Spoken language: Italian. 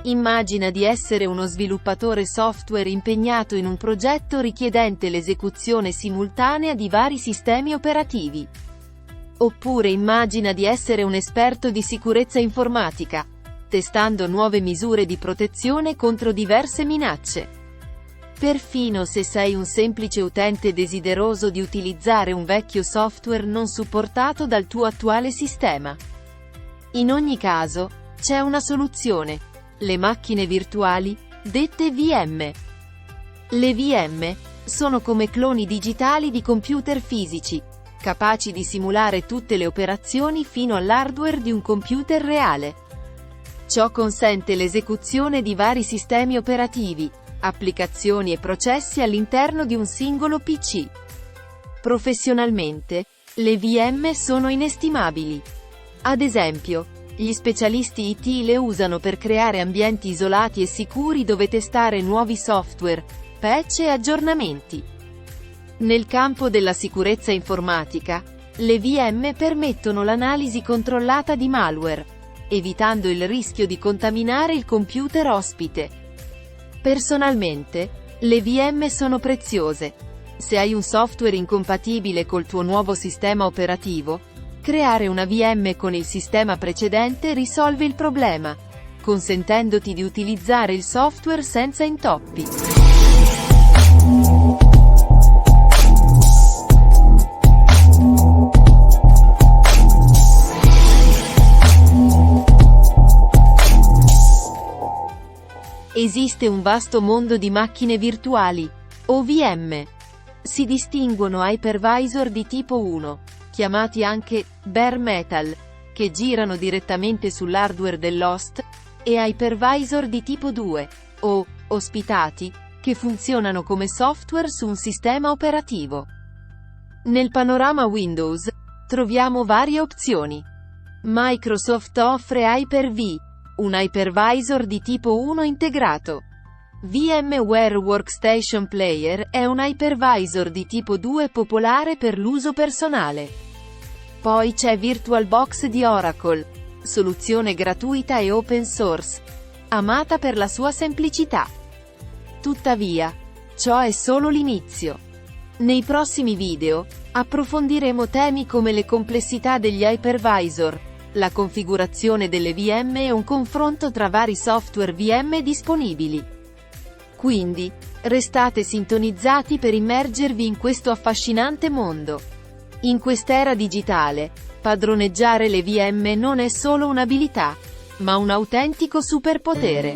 Immagina di essere uno sviluppatore software impegnato in un progetto richiedente l'esecuzione simultanea di vari sistemi operativi. Oppure immagina di essere un esperto di sicurezza informatica, testando nuove misure di protezione contro diverse minacce. Perfino se sei un semplice utente desideroso di utilizzare un vecchio software non supportato dal tuo attuale sistema. In ogni caso, c'è una soluzione: le macchine virtuali, dette VM. Le VM sono come cloni digitali di computer fisici, capaci di simulare tutte le operazioni fino all'hardware di un computer reale. Ciò consente l'esecuzione di vari sistemi operativi, applicazioni e processi all'interno di un singolo PC. Professionalmente, le VM sono inestimabili. Ad esempio, gli specialisti IT le usano per creare ambienti isolati e sicuri dove testare nuovi software, patch e aggiornamenti. Nel campo della sicurezza informatica, le VM permettono l'analisi controllata di malware, evitando il rischio di contaminare il computer ospite. Personalmente, le VM sono preziose. Se hai un software incompatibile col tuo nuovo sistema operativo, creare una VM con il sistema precedente risolve il problema, consentendoti di utilizzare il software senza intoppi. Esiste un vasto mondo di macchine virtuali, o VM. Si distinguono hypervisor di tipo 1, chiamati anche bare metal, che girano direttamente sull'hardware dell'host, e hypervisor di tipo 2, o ospitati, che funzionano come software su un sistema operativo. Nel panorama Windows, troviamo varie opzioni. Microsoft offre Hyper-V, un hypervisor di tipo 1 integrato. VMware Workstation Player è un hypervisor di tipo 2 popolare per l'uso personale. Poi c'è VirtualBox di Oracle, soluzione gratuita e open source, amata per la sua semplicità. Tuttavia, ciò è solo l'inizio. Nei prossimi video, approfondiremo temi come le complessità degli hypervisor, la configurazione delle VM e un confronto tra vari software VM disponibili. Quindi, restate sintonizzati per immergervi in questo affascinante mondo. In quest'era digitale, padroneggiare le VM non è solo un'abilità, ma un autentico superpotere.